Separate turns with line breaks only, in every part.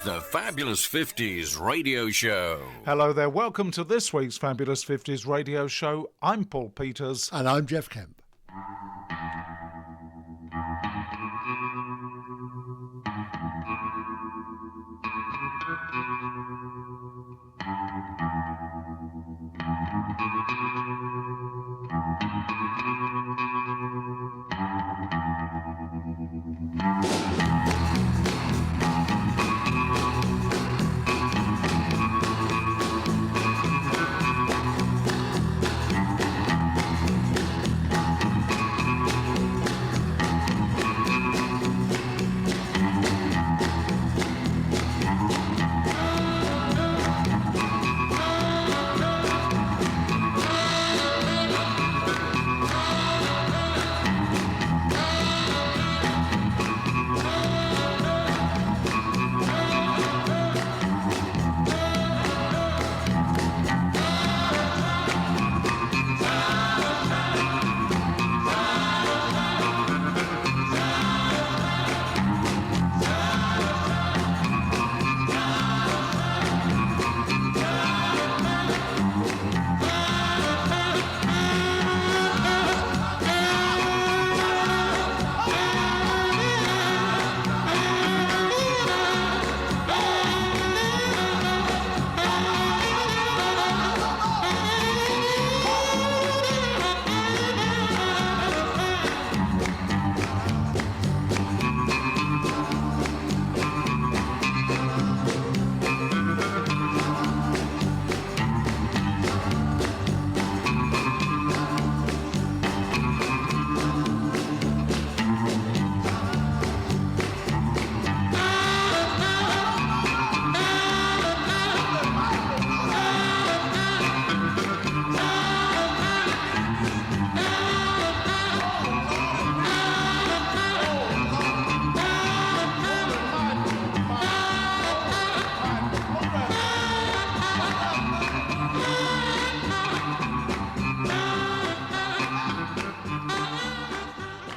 The Fabulous 50s Radio Show.
Hello there, welcome to this week's Fabulous 50s Radio Show. I'm Paul Peters.
And I'm Jeff Kemp.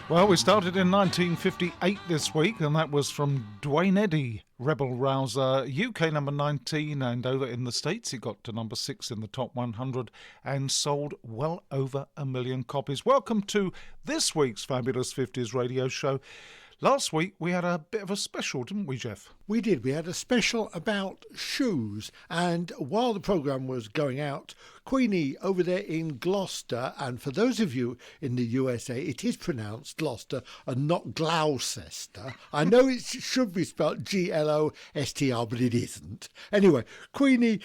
Well, we started in 1958 this week, and that was from Dwayne Eddy, Rebel Rouser, UK number 19, and over in the States it got to number 6 in the top 100 and sold well over 1 million copies. Welcome to this week's Fabulous 50s Radio Show. Last week we had a bit of a special, didn't we, Jeff?
We did. We had a special about shoes. And while the programme was going out, Queenie over there in Gloucester, and for those of you in the USA, it is pronounced Gloucester and not Gloucester. I know it should be spelled Glostr, but it isn't. Anyway, Queenie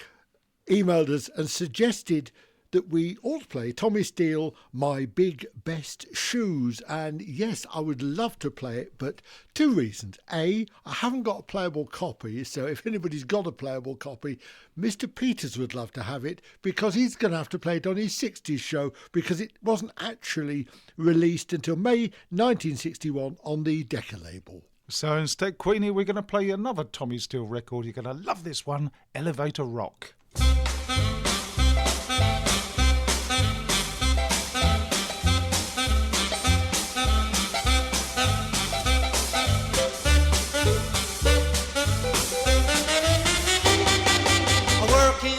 emailed us and suggested that we all play Tommy Steele, My Big Best Shoes. And yes, I would love to play it, but two reasons. A, I haven't got a playable copy, so if anybody's got a playable copy, Mr. Peters would love to have it because he's going to have to play it on his 60s show because it wasn't actually released until May 1961 on the Decca label.
So instead, Queenie, we're going to play another Tommy Steele record. You're going to love this one, Elevator Rock.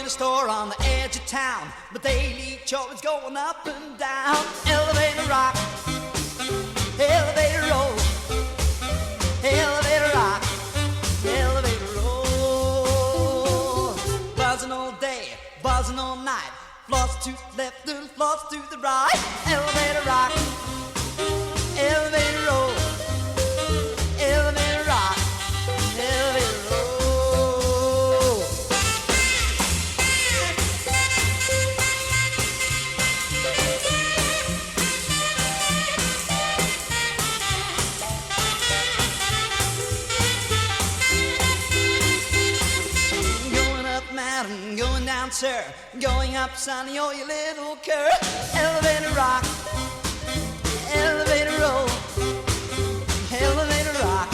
Store on the edge of town, but daily chore is going up and down. Elevator rock, elevator roll, elevator rock, elevator roll. Buzzing all day, buzzing all night, floors to the left and floors to the right. Elevator rock, elevator roll, elevator rock, elevator roll. Going down, sir, going up, sonny, oh, you little cur. Elevator rock, elevator roll, elevator rock,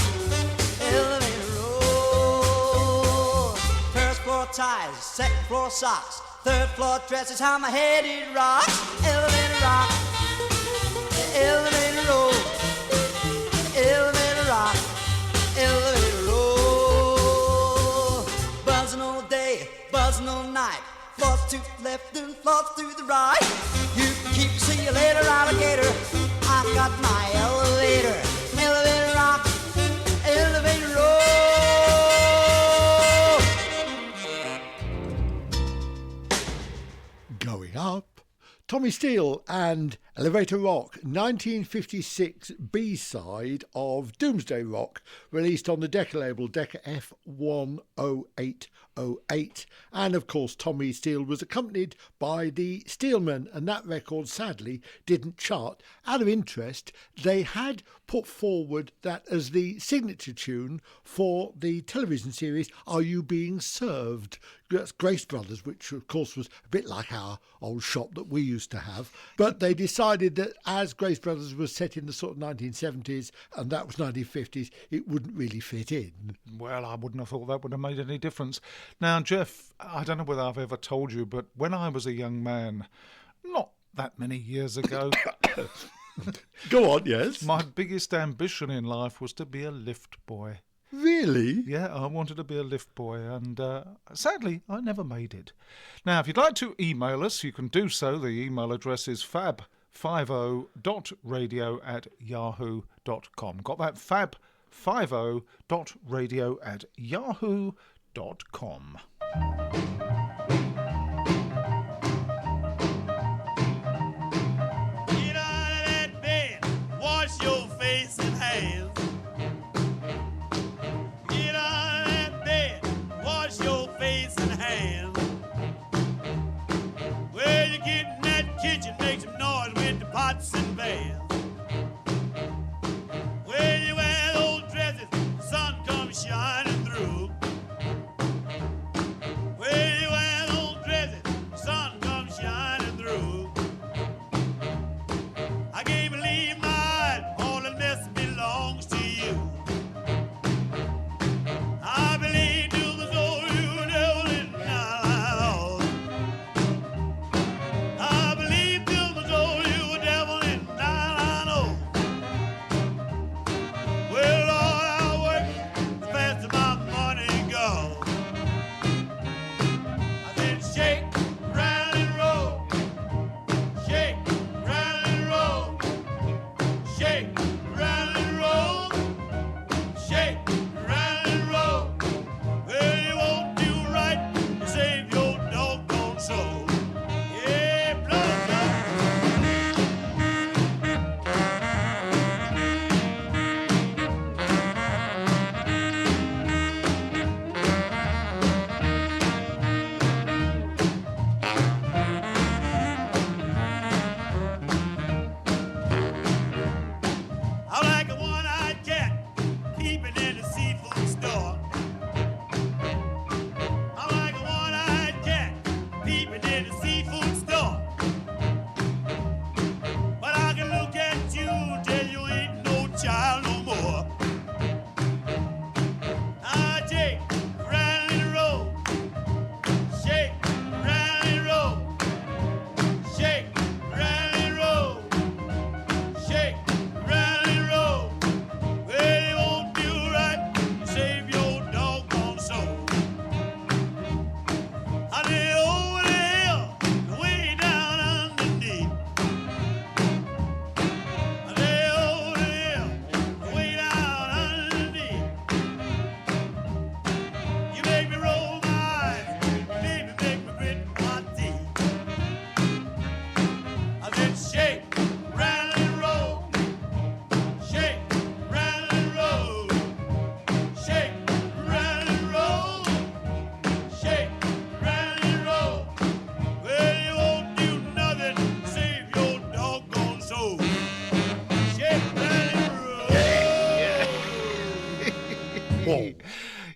elevator roll. First floor ties, second floor socks, third floor dresses, how my head it rocks. Elevator rock, elevator roll, elevator rock, elevator roll. floss to the left and floss to the right. You can keep, see you later, alligator. I got my elevator, elevator rock, elevator roll.
Going up, Tommy Steele and Elevator Rock, 1956 B-side of Doomsday Rock, released on the Decca label Decca F10808. And of course, Tommy Steele was accompanied by the Steelmen, and that record sadly didn't chart. Out of interest, they had put forward that as the signature tune for the television series Are You Being Served? That's Grace Brothers, which of course was a bit like our old shop that we used to have. But they decided that as Grace Brothers was set in the sort of 1970s and that was 1950s, it wouldn't really fit in.
Well, I wouldn't have thought that would have made any difference. Now, Jeff, I don't know whether I've ever told you, but when I was a young man, not that many years ago,
Go on, yes.
my biggest ambition in life was to be a lift boy.
Really?
Yeah, I wanted to be a lift boy, and sadly, I never made it. Now, if you'd like to email us, you can do so. The email address is fab50.radio@yahoo.com. Got that? fab50.radio@yahoo.com.
Get out of that bed, wash your face and hands. Get out of that bed, wash your face and hands. Well, you get in that kitchen, make some noise with the pots and pans. Well, you wear those dresses, the sun comes shining through. Well, you wear those dresses, the sun comes shining through. I can't believe my eyes, all the mess belongs to you. I believe to the soul you devil in my house. I believe to the soul you devil in my house. Well, Lord, I work the faster my money goes. I said shake, round and roll. Shake, round and roll. Shake, round and roll. Shake, round and roll. Well, you won't do right to save your doggone soul. Yeah, blood, blood. I like a one-eyed cat peeping in the seafood store. I like a one-eyed cat peeping in the seafood store. But I can look at you till you ain't no child no more. I shake, round and roll. Shake, round and roll. Shake, round and roll. Shake, round and roll. Well, you won't do right to save your doggone soul. I lay over the hill, way down underneath. I lay over the hill, way down underneath. You make me roll my eyes, baby, make me grit my teeth. I said shake, round and roll. Shake, round and roll. Shake, round and roll. Shake, round and roll. Well, you won't do nothing to save your doggone soul. Shake, round and roll.
Whoa.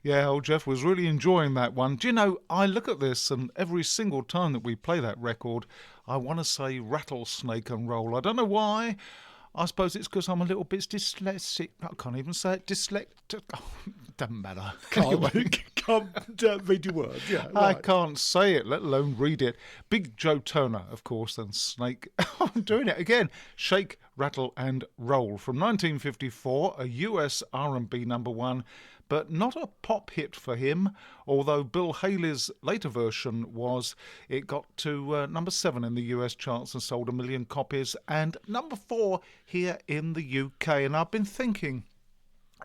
Yeah, old Jeff was really enjoying that one. Do you know, I look at this and every single time that we play that record, I want to say rattlesnake and roll. I don't know why. I suppose it's because I'm a little bit dyslexic. I can't even say it. Dyslexic. Oh, doesn't matter.
Can't read your words. Yeah,
I
right.
can't say it, let alone read it. Big Joe Turner, of course, and Snake. I'm doing it again. Shake, Rattle and Roll. From 1954, a US R&B number one, but not a pop hit for him, although Bill Haley's later version was. It got to number 7 in the US charts and sold 1 million copies, and number 4 here in the UK. And I've been thinking,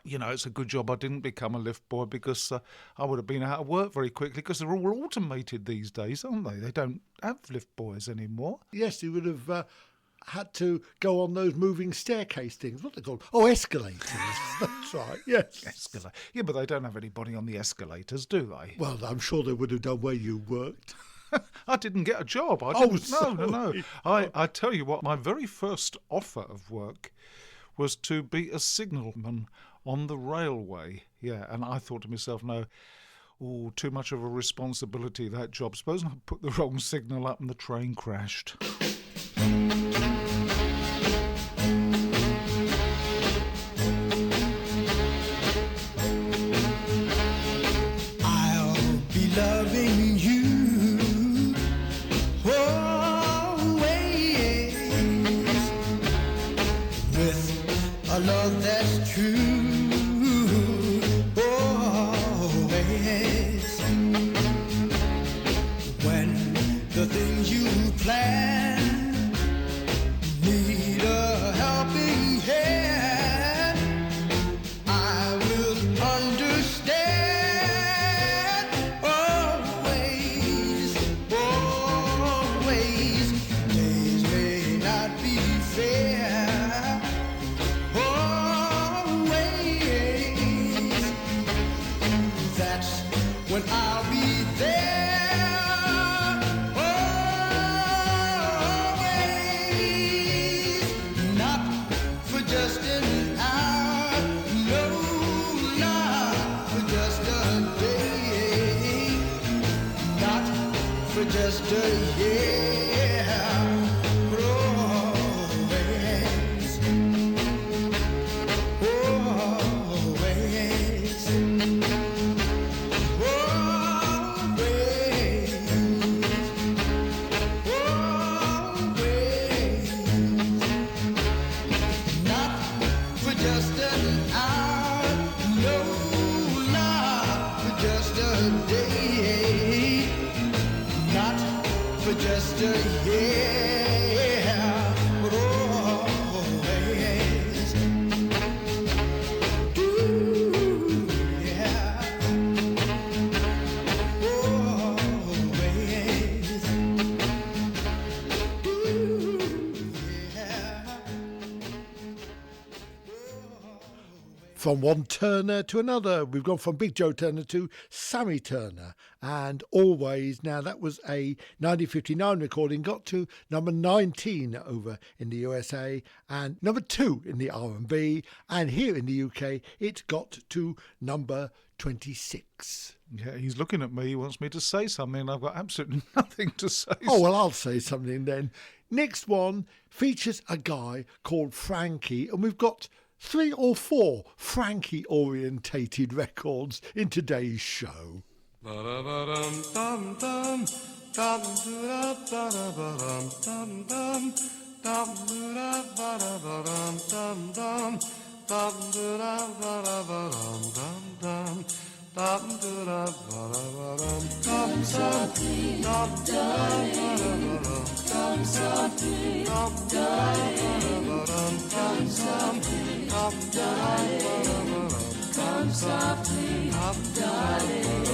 you know, it's a good job I didn't become a lift boy, because I would have been out of work very quickly, because they're all automated these days, aren't they? They don't have lift boys anymore.
Yes, you would have had to go on those moving staircase things. What are they called? Oh, escalators. That's right, yes.
Escalator. Yeah, but they don't have anybody on the escalators, do they?
Well, I'm sure they would have done where you worked.
I didn't get a job. I
Oh,
didn't. No.
sorry.
I tell you what, my very first offer of work was to be a signalman on the railway. Yeah, and I thought to myself, no, too much of a responsibility, that job. Suppose I put the wrong signal up and the train crashed.
I'll be loving you always, with a love that's true, always. When the things you plan need a helping hand, I will understand. Always, always. Days may not be fair. Always. That's when I'll be there. Always. Not for just an hour. No, not for just a day. Not for just a year. But always. Always. Not for just an hour, no, not for just a day, not for just a year, but always. Do, yeah. Always. Do, yeah.
From one Turner to another, we've gone from Big Joe Turner to Sammy Turner, and Always. Now, that was a 1959 recording, got to number 19 over in the USA and number 2 in the R&B, and here in the UK it got to number 26.
Yeah, he's looking at me. He wants me to say something, and I've got absolutely nothing to say.
Oh, well, I'll say something then. Next one features a guy called Frankie, and we've got 3 or 4 Frankie-orientated records in today's show.
Come softly, darling. Come softly, darling. Come softly, darling. Come softly, darling.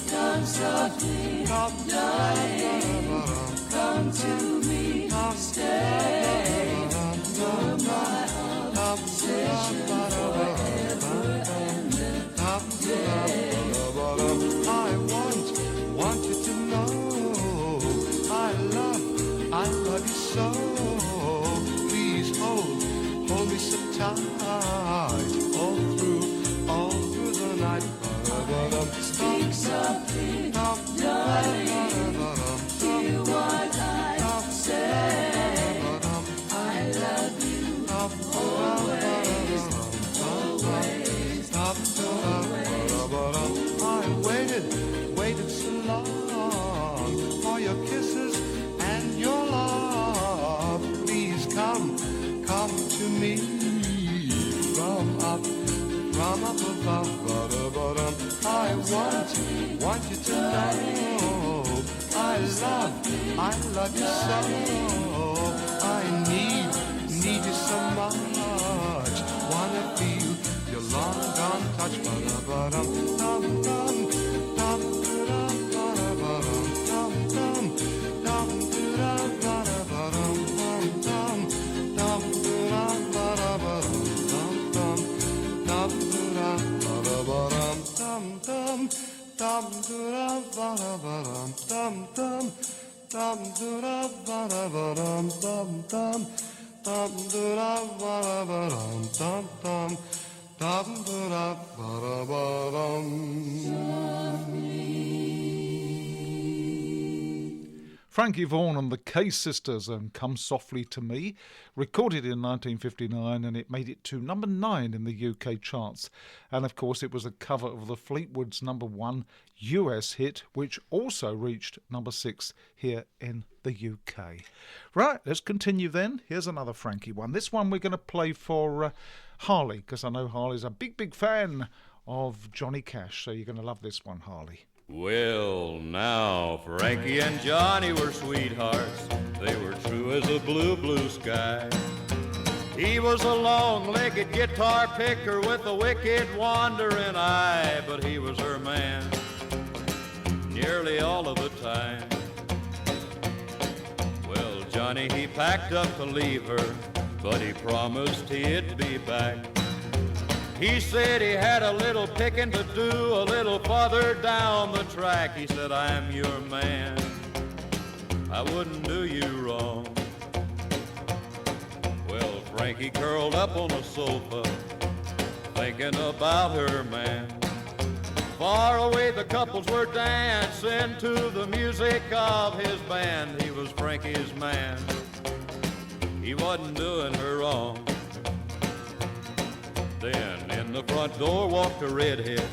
Come softly, darling. Come to me, stay. You're my obsession forever and a day.
I want you to know I love you so. Please hold me so tight all through the night.
Speak softly, darling. Hear what I say. I love you always, always, always.
love you so. I need you so much. Wanna feel your long gone touch. Ba-da-ba-dum, dum, dum, dum, ba-da-ba-dum, dum, dum, dum, ba-da-ba-dum, dum, dum, ba-da-ba-dum, dum, dum, dum, ba-da-ba-dum, dum, dum, dum, ba-da-ba-dum, dum, dum, dum, ba-da-ba-dum, dum, dum. Dum da ba ba dum dum dum dum da ba ba dum.
Frankie Vaughan and the K Sisters and Come Softly to Me, recorded in 1959, and it made it to number 9 in the UK charts. And of course it was a cover of the Fleetwood's number 1 US hit, which also reached number 6 here in the UK. Right, let's continue then. Here's another Frankie one. This one we're going to play for Harley, because I know Harley's a big fan of Johnny Cash, so you're going to love this one, Harley.
Well, now, Frankie and Johnny were sweethearts. They were true as a blue sky. He was a long-legged guitar picker with a wicked wandering eye, but he was her man nearly all of the time. Well, Johnny, he packed up to leave her, but he promised he'd be back. He said he had a little picking to do a little farther down the track. He said, I'm your man, I wouldn't do you wrong. Well, Frankie curled up on the sofa, thinking about her man. Far away the couples were dancing to the music of his band. He was Frankie's man, he wasn't doing her wrong. Then in the front door walked a redhead.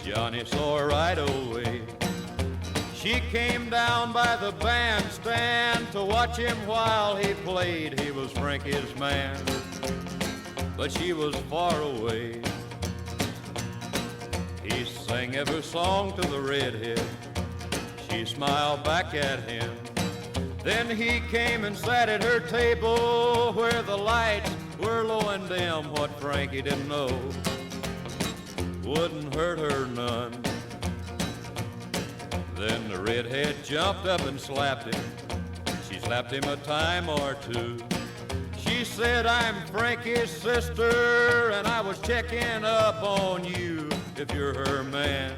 Johnny saw her right away. She came down by the bandstand to watch him while he played. He was Frankie's man, but she was far away. He sang every song to the redhead. She smiled back at him. Then he came and sat at her table where the lights were low and dim. What Frankie didn't know wouldn't hurt her none. Then the redhead jumped up and slapped him. She slapped him a time or two. She said, I'm Frankie's sister, and I was checking up on you. If you're her man,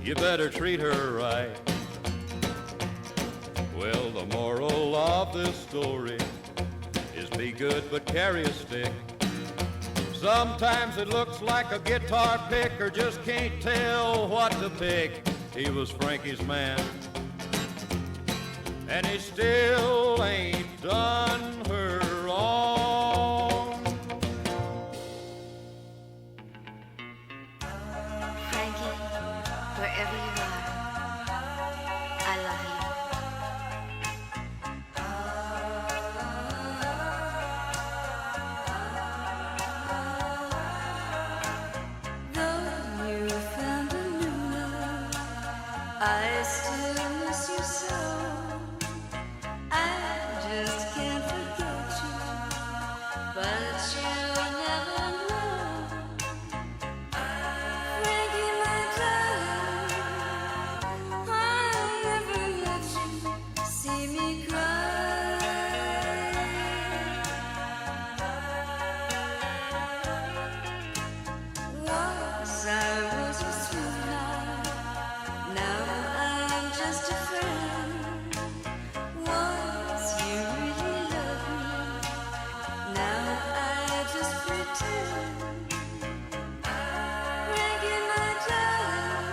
you better treat her right. Well, the moral of this story is be good but carry a stick. Sometimes it looks like a guitar picker just can't tell what to pick. He was Frankie's man, and he still ain't done her wrong.
Frankie, wherever you are, I love you.
I still miss you so. I just can't forget you, but you'll never know. Frankie, my darling, I'll never let you see me cry. Once I was a sweetheart, now I'm just a friend. Once you really loved me, now I just pretend. Frankie, my darling,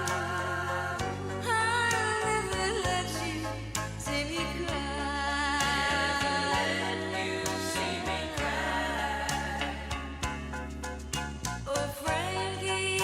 I'll never let you see me cry. Never let you see me cry. Oh, Frankie,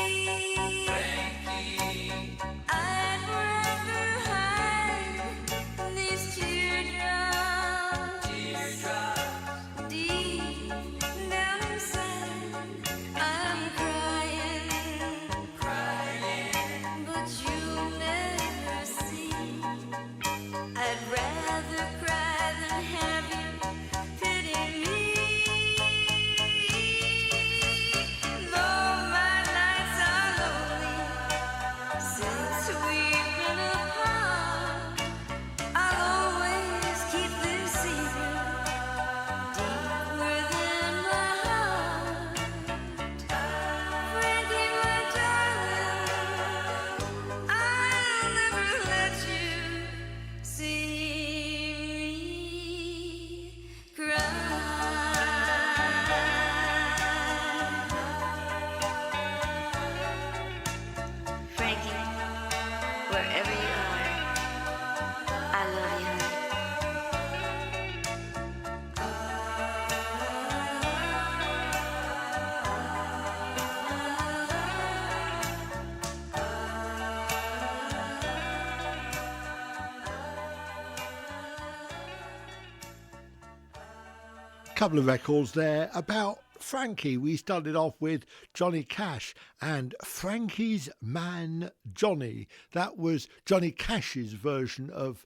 Couple of records there about Frankie. We started off with Johnny Cash and Frankie's Man Johnny. That was Johnny Cash's version of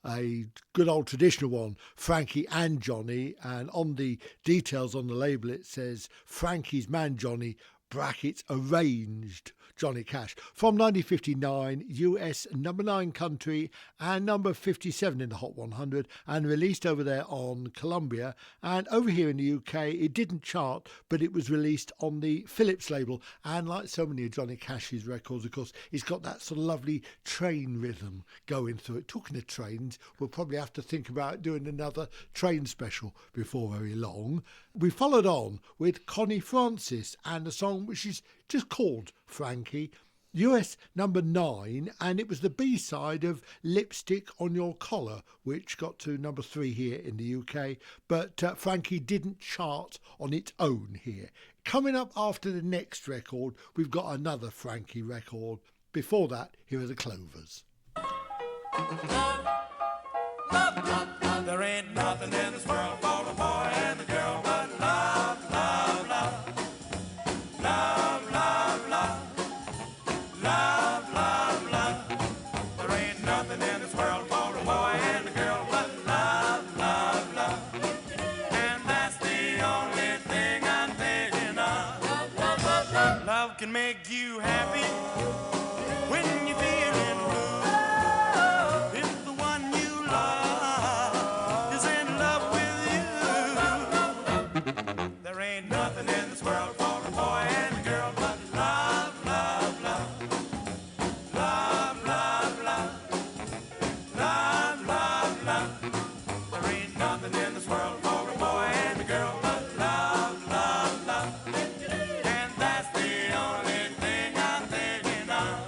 a good old traditional one, Frankie and Johnny, and on the details on the label it says Frankie's Man Johnny brackets arranged Johnny Cash. From 1959, US number 9 country and number 57 in the Hot 100, and released over there on Columbia. And over here in the UK, it didn't chart, but it was released on the Philips label. And like so many of Johnny Cash's records, of course, it's got that sort of lovely train rhythm going through it. Talking of trains, we'll probably have to think about doing another train special before very long. We followed on with Connie Francis and a song which is just called Frankie, US number 9, and it was the B-side of Lipstick on Your Collar, which got to number 3 here in the UK, but Frankie didn't chart on its own here. Coming up after the next record, we've got another Frankie record. Before that, here are the Clovers.
There ain't nothing in this world for the boy and the girl but love, love, love. Love, love, love. Love, love, love. There ain't nothing in this world for the boy and the girl but love, love, love. And that's the only thing I'm thinking of. Love can make you happy when you're feeling blue. If the one you love is in love with you, there ain't nothing in this world for a boy and a girl but love, love, love. Love, love, love. Love, love, love. There ain't nothing in this world for a boy and a girl but love, love, love. And that's the only thing I'm thinking of.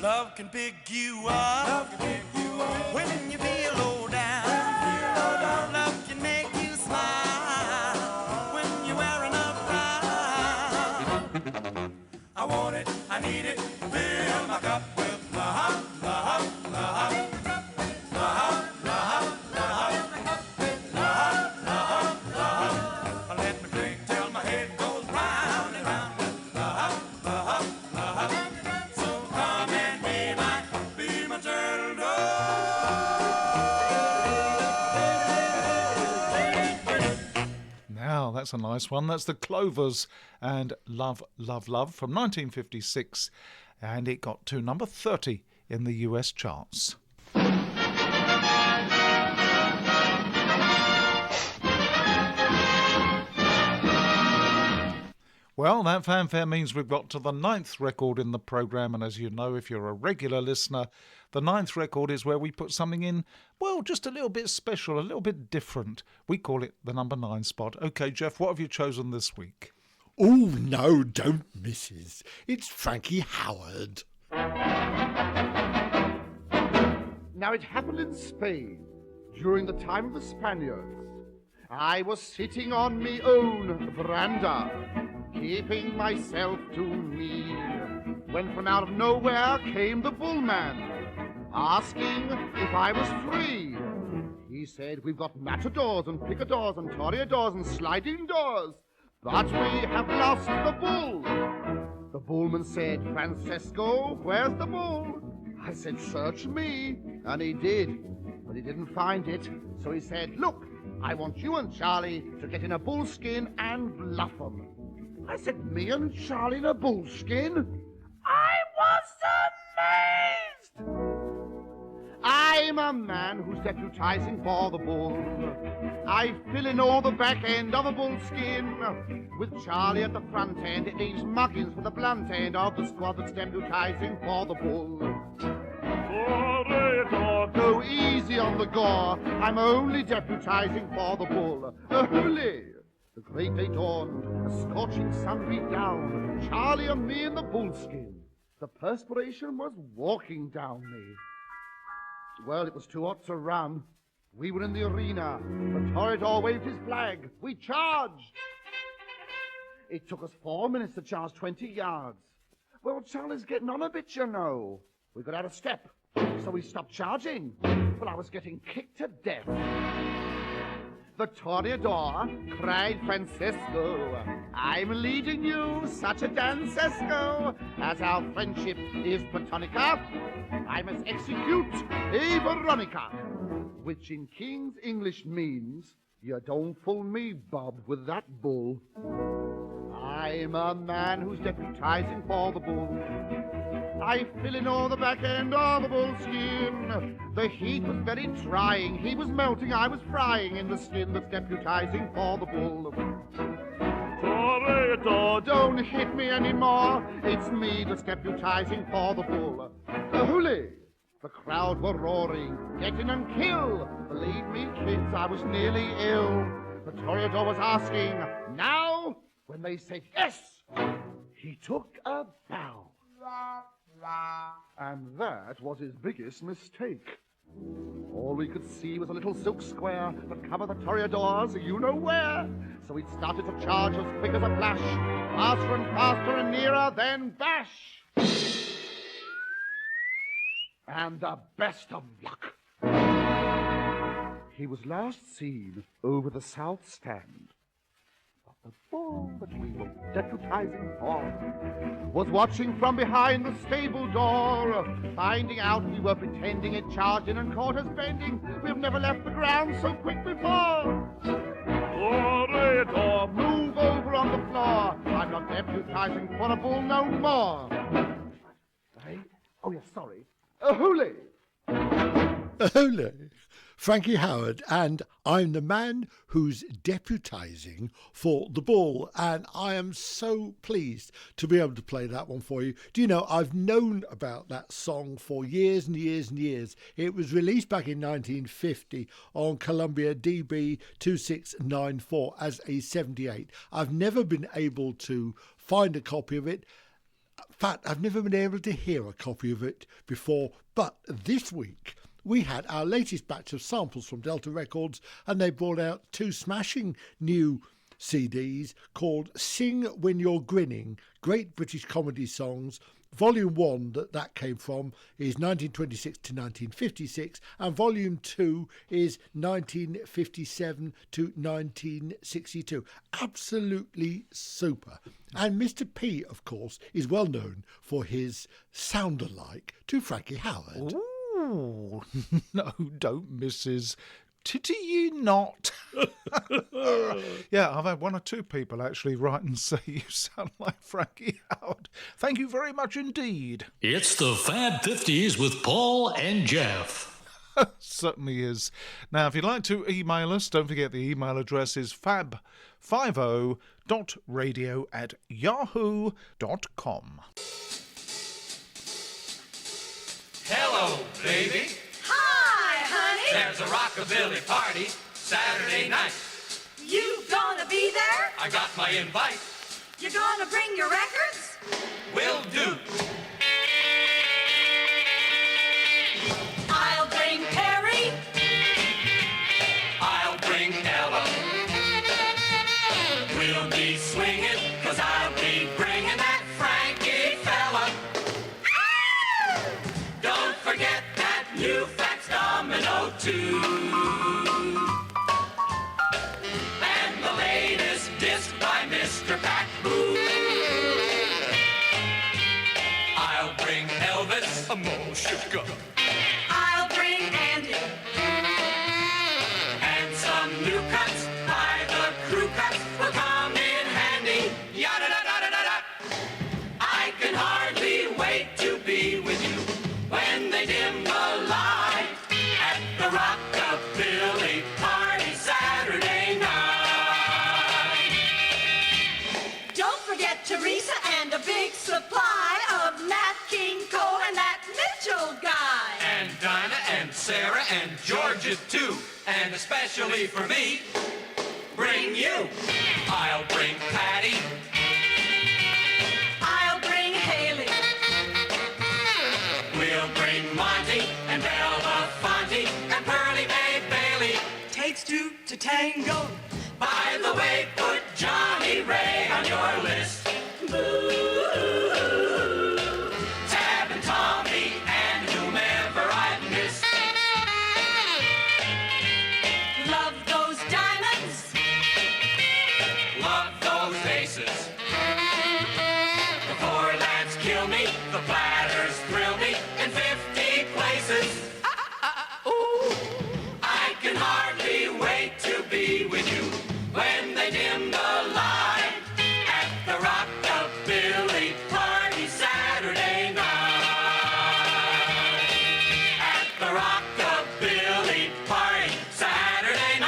Love can pick you up when you feel low down. Love can make you smile when you're wearing a frown. I want it, I need it, fill my cup with love, love, love. Love, love, love. Love, love, love. Let me drink till my head goes round and round with love, love, love. So come and be my turtle dove.
Now, that's a nice one. That's the Clovers and Love, Love, Love from 1956, and it got to number 30 in the US charts. Well, that fanfare means we've got to the 9th record in the programme, and as you know, if you're a regular listener, the 9th record is where we put something in, well, just a little bit special, a little bit different. We call it the number 9 spot. OK, Jeff, what have you chosen this week?
Oh, no, don't, Mrs. It's Frankie Howard.
Now it happened in Spain during the time of the Spaniards. I was sitting on me own veranda, keeping myself to me, when from out of nowhere came the bullman, asking if I was free. He said, we've got matadors and picadors and toreadors and sliding doors, but we have lost the bull. The bullman said, Francesco, where's the bull? I said, search me, and he did, but he didn't find it. So he said, look, I want you and Charlie to get in a bullskin and bluff 'em. I said, me and Charlie in a bullskin? I was amazed! I'm a man who's deputizing for the bull. I fill in all the back end of a bullskin, with Charlie at the front end, Ace Muggins with the blunt end of the squad that's deputizing for the bull. Go easy on the gore, I'm only deputizing for the bull. Only! The great day dawned, a scorching sun beat down, Charlie and me in the bullskin. The perspiration was walking down me. Well, it was too hot to run. We were in the arena. The Toreador waved his flag. We charged. It took us 4 minutes to charge 20 yards. Well, Charlie's getting on a bit, you know. We got out of step, so we stopped charging. But I was getting kicked to death. The Toreador cried Francisco, I'm leading you such a dancesco. As our friendship is platonica, I must execute a Veronica, which in King's English means, you don't fool me, Bob, with that bull. I'm a man who's deputizing for the bull. I fill in all the back end of the bull's skin. The heat was very trying. He was melting, I was frying in the skin that's deputizing for the bull. Toreador, don't hit me anymore. It's me that's deputizing for the bull. Hooly! The crowd were roaring, get in and kill. Believe me, kids, I was nearly ill. The Toreador was asking, now? When they said yes, he took a bow. And that was his biggest mistake. All we could see was a little silk square that covered the Toreadors, you know where. So we started to charge as quick as a flash, faster and faster and nearer, then bash. And the best of luck, he was last seen over the south stand. The bull that we were deputizing for was watching from behind the stable door. Finding out we were pretending, it charged in and caught us bending. We've never left the ground so quick before. Toreador, move over on the floor. I'm not deputizing for a bull no more. Right? Oh, yes, sorry. Hooly!
Ole, Frankie Howard, and I'm the man who's deputizing for the bull, and I am so pleased to be able to play that one for you. Do you know, I've known about that song for years and years and years. It was released back in 1950 on Columbia DB 2694 as a 78. I've never been able to find a copy of it. In fact, I've never been able to hear a copy of it before, but this week we had our latest batch of samples from Delta Records, and they brought out 2 smashing new CDs called Sing When You're Grinning, Great British Comedy Songs. Volume 1 that came from is 1926 to 1956, and Volume 2 is 1957 to 1962. Absolutely super. And Mr. P, of course, is well known for his sound-alike to Frankie Howard.
Ooh, no, don't, Mrs. Titty you not. Yeah, I've had 1 or 2 people actually write and say you sound like Frankie Howard. Thank you very much indeed.
It's the Fab 50s with Paul and Jeff.
Certainly is. Now, if you'd like to email us, don't forget the email address is fab50.radio@yahoo.com.
Hello, baby.
Hi, honey.
There's a rockabilly party Saturday night.
You gonna be there?
I got my invite.
You gonna bring your records?
Will do.
I'll bring Perry.
I'll bring Ella. We'll be swinging, 'cause I'll be bringing that Frankie fella. Don't forget that new Fats Domino too. And the latest disc by Mr. Pat Boo. I'll bring Elvis, a more sugar.
I'll bring Andy.
And some new cuts by the crew cuts will come in handy. Yada da da da da da. I can hardly wait to be with you when they dim the light at the Rockabilly party Saturday night.
Don't forget Teresa and a big supply of Nat King Cole and that Mitchell guy.
And Dinah and Sarah and Georgia too. And especially for me, bring you. I'll bring Patty.
I'll bring Haley.
two to tango. By the way, put Johnny Ray on your list. Boo. Tab and Tommy and whomever I've missed. Love those diamonds. Love those aces. The four lads kill me, the platters thrill me in 50 places. Ooh. I can hardly wait to be with you when they dim the light at the Rockabilly party Saturday night. At the Rockabilly party Saturday night.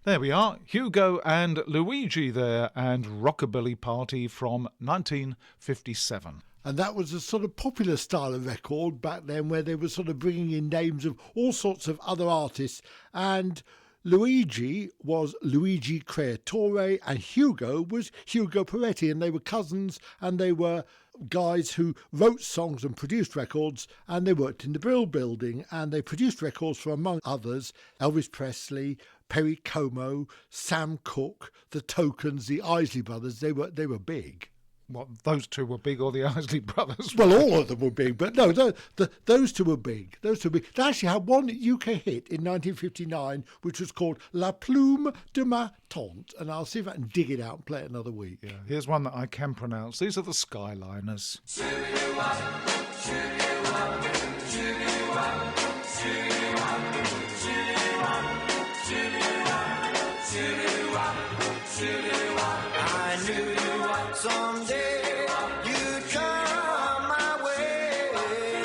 There we are, Hugo and Luigi there, and Rockabilly Party from 1957.
And that was a sort of popular style of record back then, where they were sort of bringing in names of all sorts of other artists. And Luigi was Luigi Creatore and Hugo was Hugo Peretti, and they were cousins, and they were guys who wrote songs and produced records, and they worked in the Brill Building, and they produced records for, among others, Elvis Presley, Perry Como, Sam Cooke, the Tokens, the Isley Brothers. They were big.
What, those two were big, or the Isley Brothers?
Well, all of them were big, but no, those two were big. Those two were big. They actually had one UK hit in 1959, which was called La Plume de ma Tante, and I'll see if I can dig it out and play it another week.
Yeah, here's one that I can pronounce. These are the Skyliners.
I knew someday you'd come my way.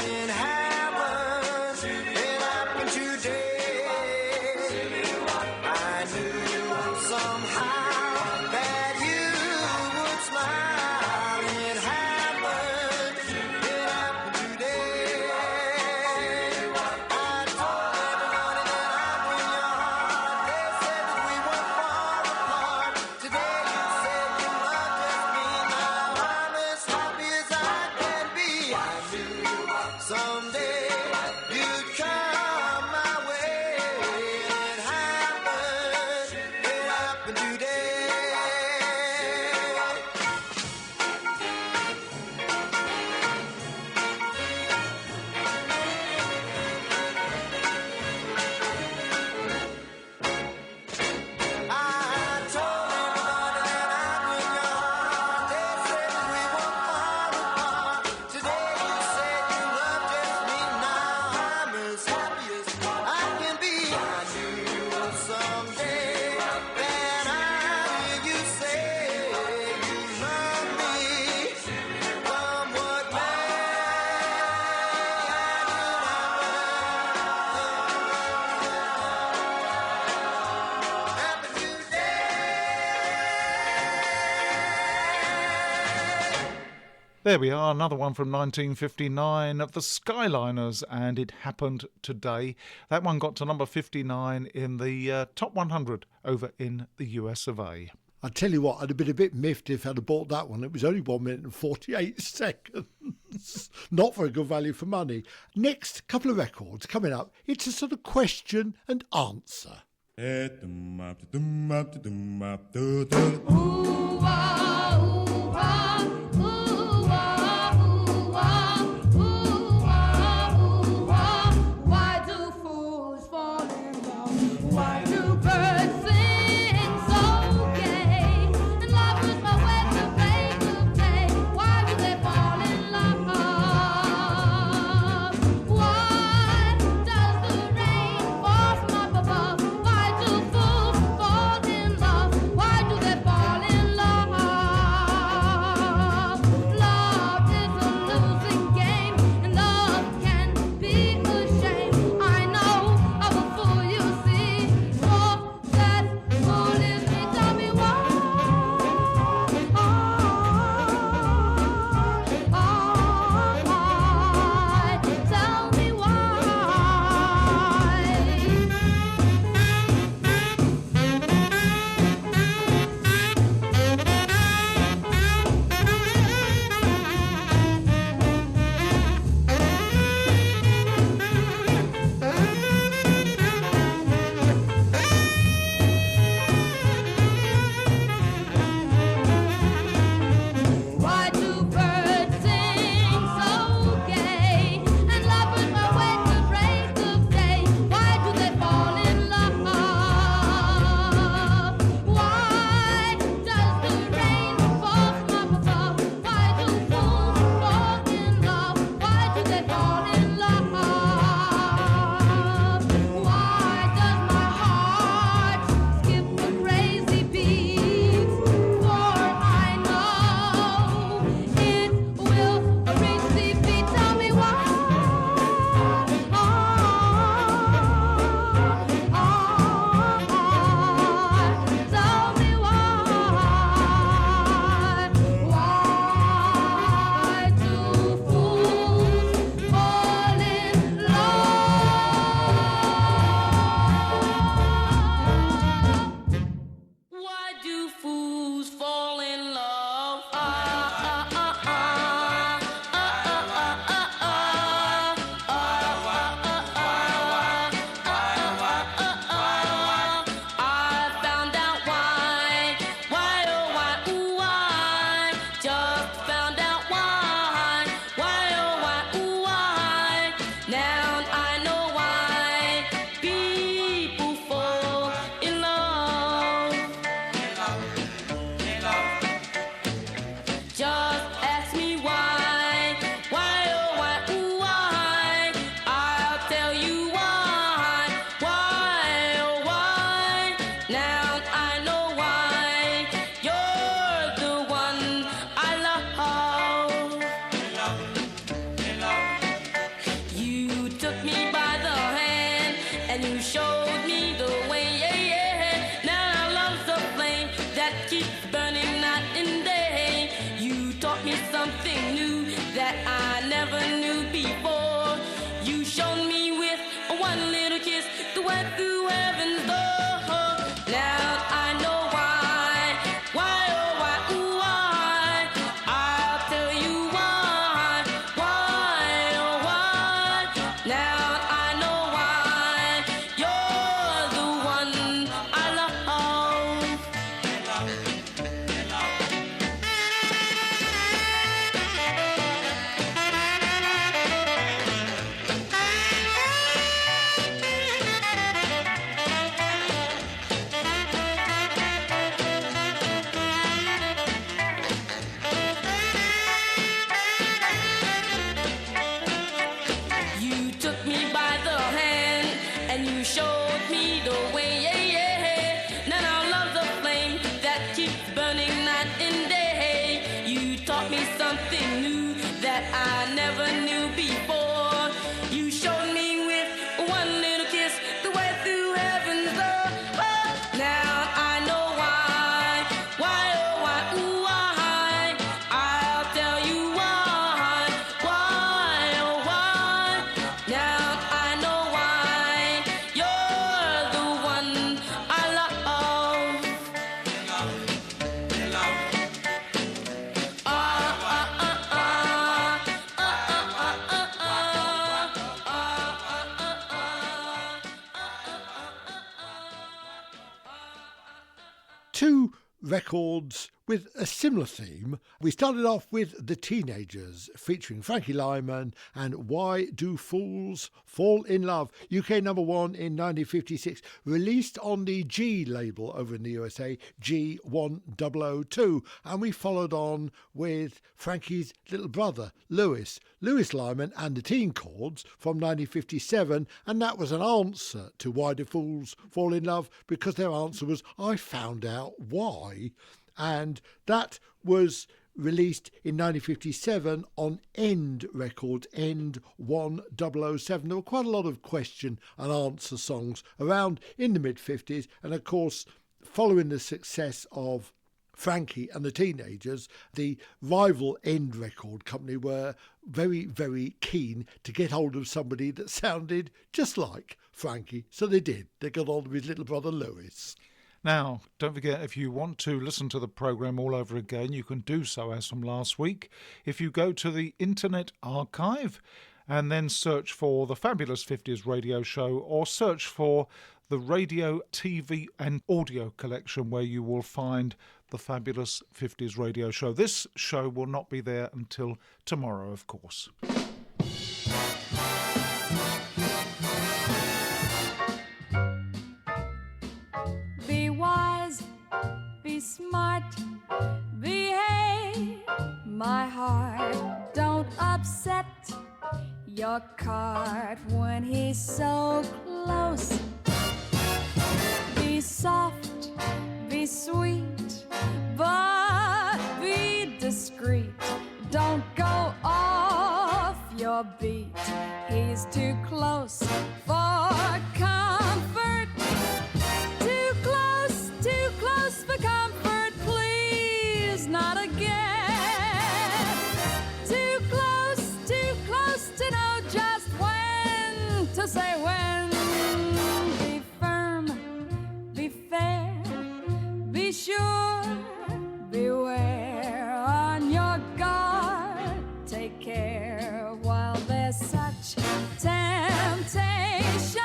It happened today. I knew somehow that you would smile. It happened today. I told everybody that I'd win your heart. They said that we weren't far apart. Today you said you loved just me. Now I'm as happy as I can be. I knew someday you'd come my way. It happened today. I told everybody that I'd win your heart. They said that we weren't far apart. Today you said you loved just me. Now I'm as happy as I can be. I knew someday that I'd hear you say you love me. Come what may, happy today.
There we are, another one from 1959 of the Skyliners, and It Happened Today. That one got to number 59 in the top 100 over in the US of A.
I tell you what, I'd have been a bit miffed if I'd have bought that one. It was only 1 minute and 48 seconds. Not very good value for money. Next couple of records coming up, it's a sort of question and answer.
Why do fools fall in love? Why do birds sing so gay? And love is my way to break the day. Why do they fall in love? Why does the rain fall from up above? Why do fools fall in love? Why do they fall in love? kiss that went through heaven's door. Now I know why, oh why, ooh why. I'll tell you why, oh why. Now I know why. You're the one I love. You took me by the hand and you showed me the way. Now our love's a flame that keeps burning night and day. You taught me something new that I never knew before. You showed me with one little kiss the way through heaven's door. Now I know why, oh why, ooh why. I'll tell you why, oh why. Now I know why. You're the one I love.
Two records with a similar theme. We started off with The Teenagers featuring Frankie Lyman and Why Do Fools Fall in Love, UK number 1 in 1956, released on the G label over in the USA, G1002. And we followed on with Frankie's little brother, Lewis Lyman and the Teen Chords from 1957, and that was an answer to Why Do Fools Fall in Love, because their answer was I found out why. And that was released in 1957 on End Records, End 1007. There were quite a lot of question and answer songs around in the mid-50s, and of course, following the success of Frankie and the Teenagers, the rival End Record company were very, very keen to get hold of somebody that sounded just like Frankie. So they did. They got hold of his little brother Lewis.
Now, don't forget, if you want to listen to the programme all over again, you can do so as from last week. If you go to the Internet Archive and then search for the Fabulous 50s radio show, or search for the radio, TV and audio collection, where you will find the Fabulous 50s radio show. This show will not be there until tomorrow, of course.
Be wise, be smart, behave, my heart. Don't upset your cart when he's so close. Be soft, be sweet, but be discreet. Don't go off your beat. He's too close for comfort. Too close for comfort, please, not again. Too close to know just when to say when. Be firm, be fair, be sure, beware, on your guard, take care while there's such temptation.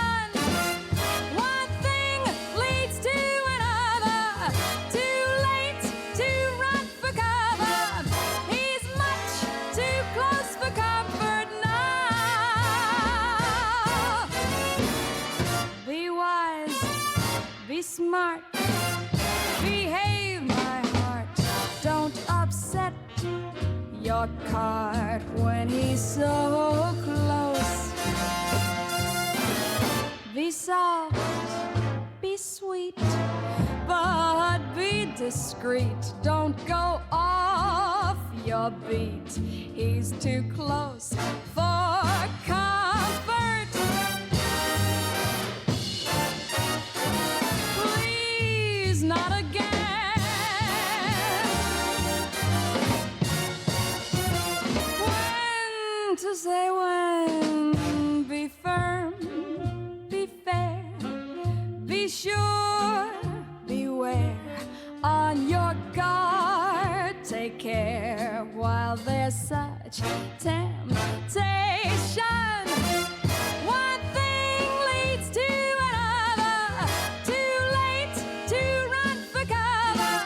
One thing leads to another, too late to run for cover. He's much too close for comfort now. Be wise, be smart, behave, my heart. Don't upset your cart when he's so close. Be soft, be sweet, but be discreet. Don't go off your beat. He's too close for comfort. Please, not again. When to say when, be firm, be fair. while there's such temptation. One thing leads to another, too late to run for cover.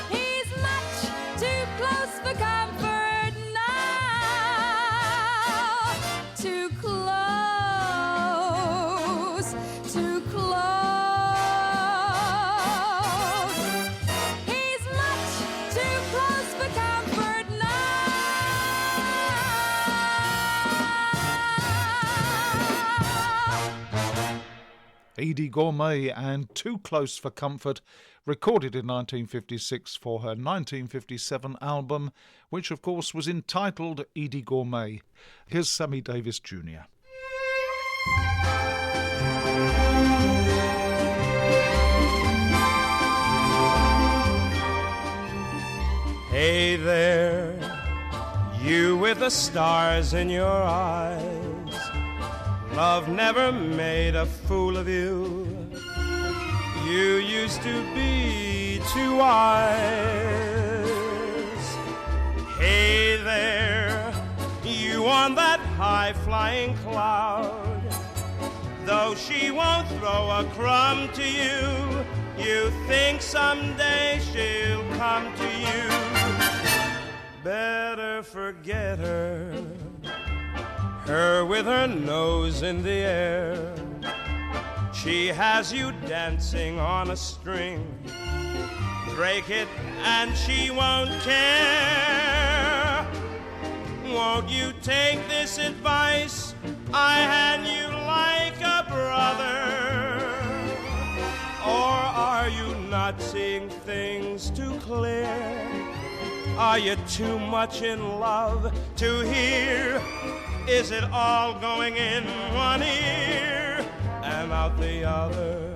He's much too close for comfort now. Too close, too close. He's much too close for comfort now.
Edie Gourmet and Too Close for Comfort, recorded in 1956 for her 1957 album, which of course was entitled Edie Gourmet. Here's Sammy Davis Jr.
Hey there, you with the stars in your eyes. Love never made a fool of you. You used to be too wise. Hey there, you on that high-flying cloud. Though she won't throw a crumb to you, you think someday she'll come to you. Better forget her, her with her nose in the air. She has you dancing on a string. Break it and she won't care. Won't you take this advice I hand you like a brother? Or are you not seeing things too clear? Are you too much in love to hear? Is it all going in one ear and out the other?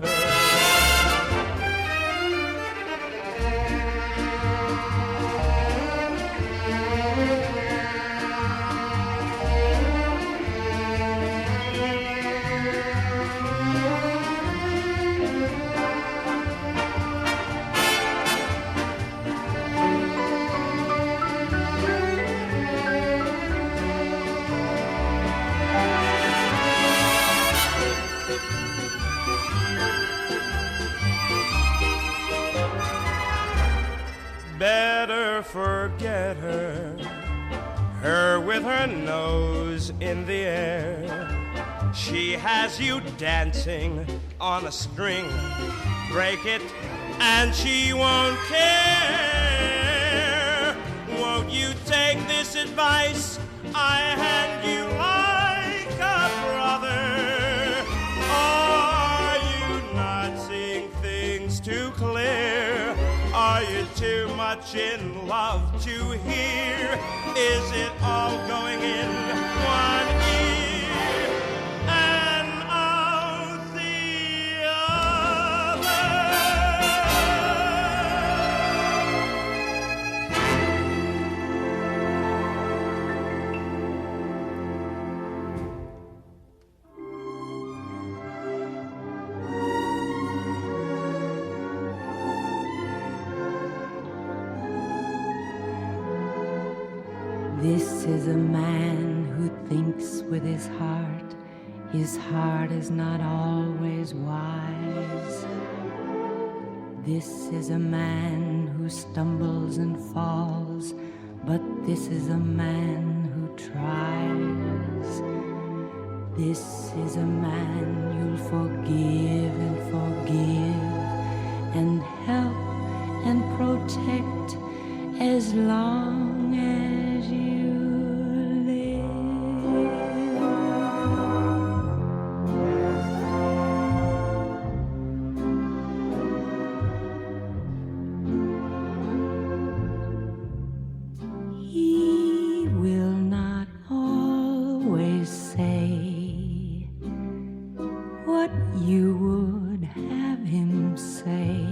Better forget her, her with her nose in the air. She has you dancing on a string. Break it and she won't care. Won't you take this advice I hand you like a brother? Are you not seeing things too clear? Are you too much in love to hear? Is it all going in one ear and out the other?
This is a man who thinks with his heart. His heart is not always wise. This is a man who stumbles and falls, but this is a man who tries. This is a man you'll forgive and forgive and help and protect as long as you He will not always say what you would have him say,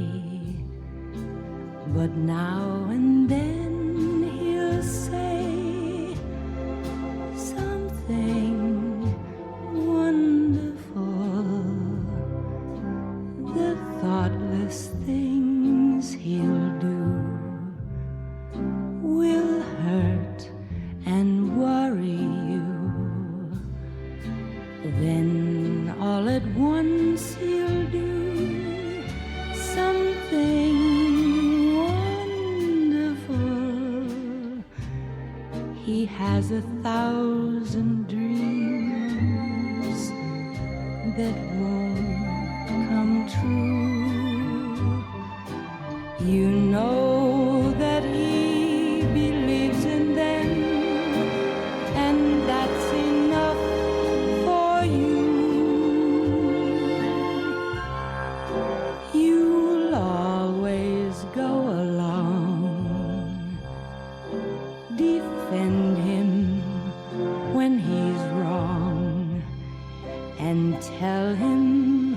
but now and then he'll say something wonderful. The thoughtless things he'll do will hurt all at once he'll do something wonderful. He has 1,000 dreams that won't come true. You know that he believes in them, and that's enough for you. You'll always go along, defend him when he's wrong, and tell him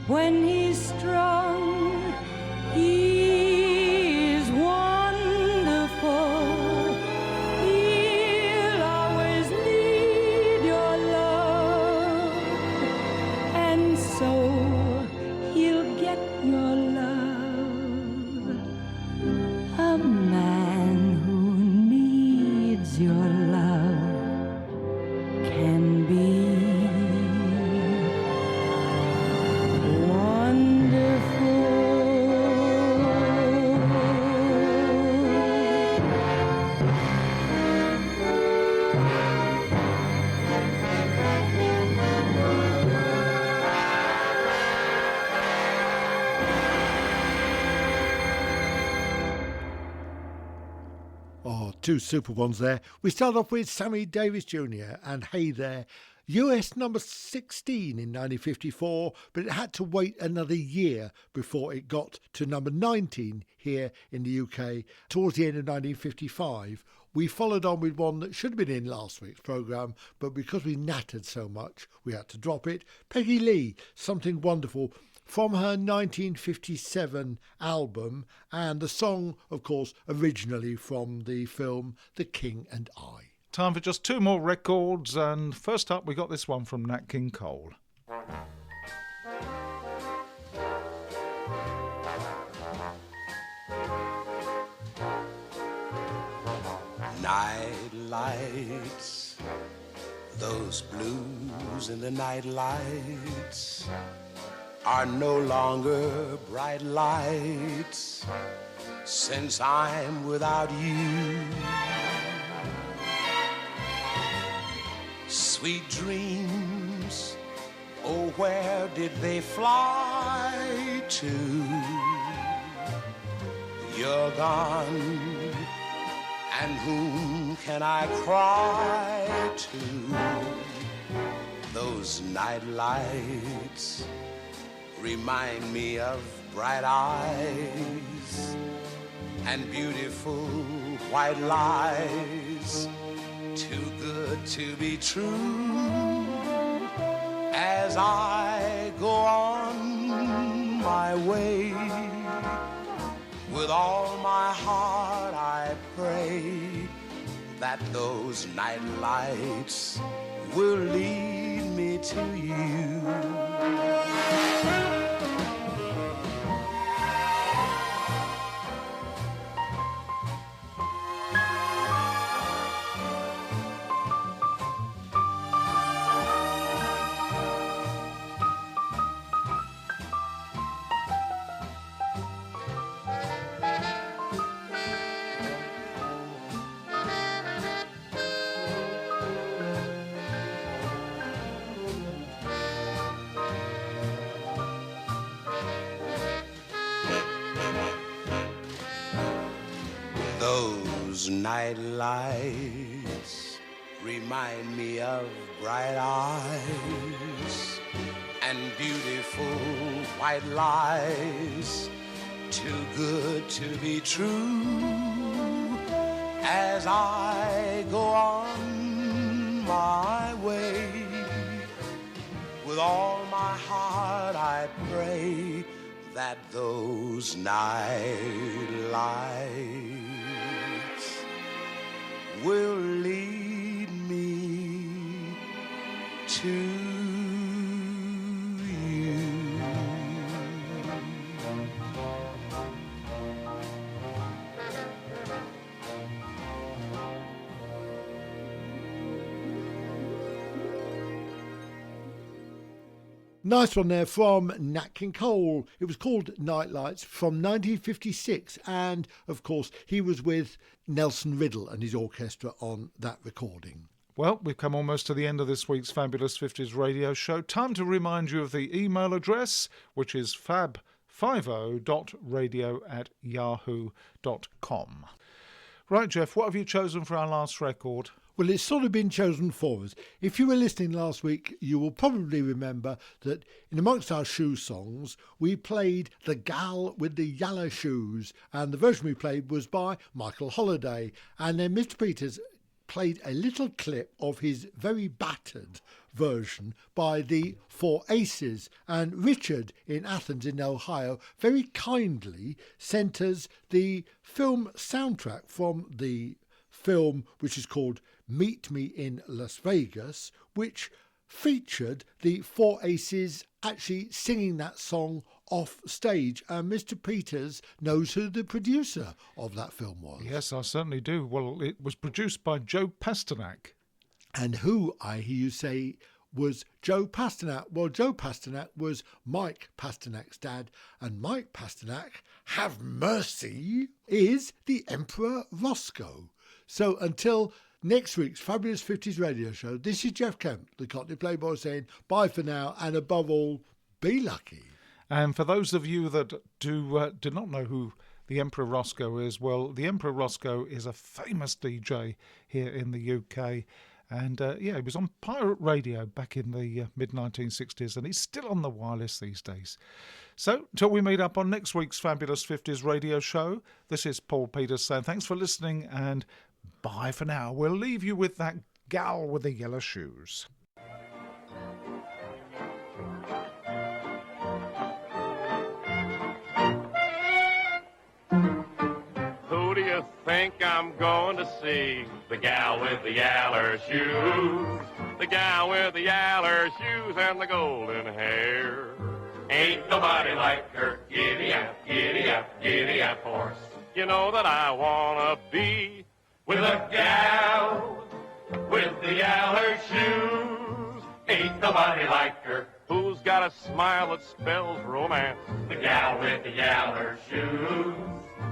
when he's strong. He's wonderful. He'll always need your love, and so he'll get your love. A man who needs your love can be
Oh, two super ones there. We start off with Sammy Davis Jr. and Hey There, US number 16 in 1954, but it had to wait another year before it got to number 19 here in the UK towards the end of 1955. We followed on with one that should have been in last week's programme, but because we nattered so much, we had to drop it. Peggy Lee, Something Wonderful, from her 1957 album, and the song, of course, originally from the film The King and I.
Time for just two more records, and first up we got this one from Nat King Cole.
Night lights, those blues in the night lights are no longer bright lights since I'm without you. Sweet dreams, oh, where did they fly to? You're gone, and whom can I cry to? Those night lights remind me of bright eyes and beautiful white lies, too good to be true. As I go on my way, with all my heart I pray that those night lights will lead me to you. Those night lights remind me of bright eyes and beautiful white lies, too good to be true. As I go on my way, with all my heart I pray that those night lights will lead me to
Nice one there from Nat King Cole. It was called Night Lights from 1956, and of course he was with Nelson Riddle and his orchestra on that recording.
Well, we've come almost to the end of this week's Fabulous 50s radio show. Time to remind you of the email address, which is fab50.radio@yahoo.com. Right, Jeff, what have you chosen for our last record?
Well, it's sort of been chosen for us. If you were listening last week, you will probably remember that in amongst our shoe songs, we played The Gal with the Yaller Shoes, and the version we played was by Michael Holliday. And then Mr. Peters played a little clip of his very battered version by the Four Aces, and Richard in Athens in Ohio very kindly sent us the film soundtrack from the film which is called Meet Me in Las Vegas, which featured the Four Aces actually singing that song off stage. And Mr. Peters knows who the producer of that film was.
Yes, I certainly do. Well, it was produced by Joe Pasternak.
And who, I hear you say, was Joe Pasternak? Well, Joe Pasternak was Mike Pasternak's dad, and Mike Pasternak, have mercy, is the Emperor Roscoe. So until next week's Fabulous 50s radio show, this is Jeff Kemp, the Cockney Playboy, saying bye for now, and above all, be lucky.
And for those of you that do not know who the Emperor Roscoe is, well, the Emperor Roscoe is a famous DJ here in the UK. And he was on pirate radio back in the mid-1960s, and he's still on the wireless these days. So, till we meet up on next week's Fabulous 50s radio show, this is Paul Peters saying thanks for listening and bye for now. We'll leave you with that gal with the yellow shoes.
Who do you think I'm going to see? The gal with the yaller shoes. The gal with the yaller shoes and the golden hair. Ain't nobody like her. Giddy up, giddy up, giddy up horse. You know that I wanna be with a gal with the yaller shoes. Ain't nobody like her. Who's got a smile that spells romance? The gal with the yaller shoes.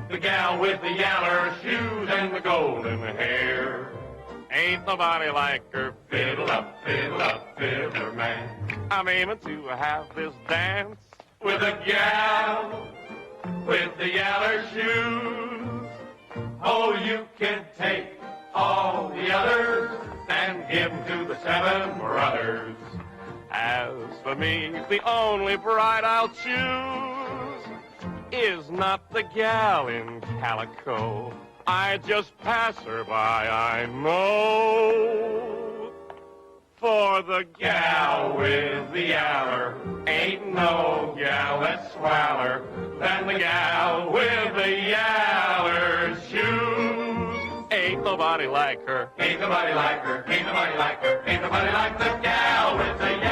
The gal with the yaller shoes and the golden hair. Ain't nobody like her. Fiddle up, fiddler man. I'm aiming to have this dance with a gal with the yaller shoes. Oh, you can take all the others and give 'em to the seven brothers. As for me, the only bride I'll choose is not the gal in calico. I just pass her by, I know. For the gal with the yaller ain't no gal that's swaller than the gal with the yaller shoes. Ain't nobody like her. Ain't nobody like her. Ain't nobody like her. Ain't nobody like the gal with the yaller.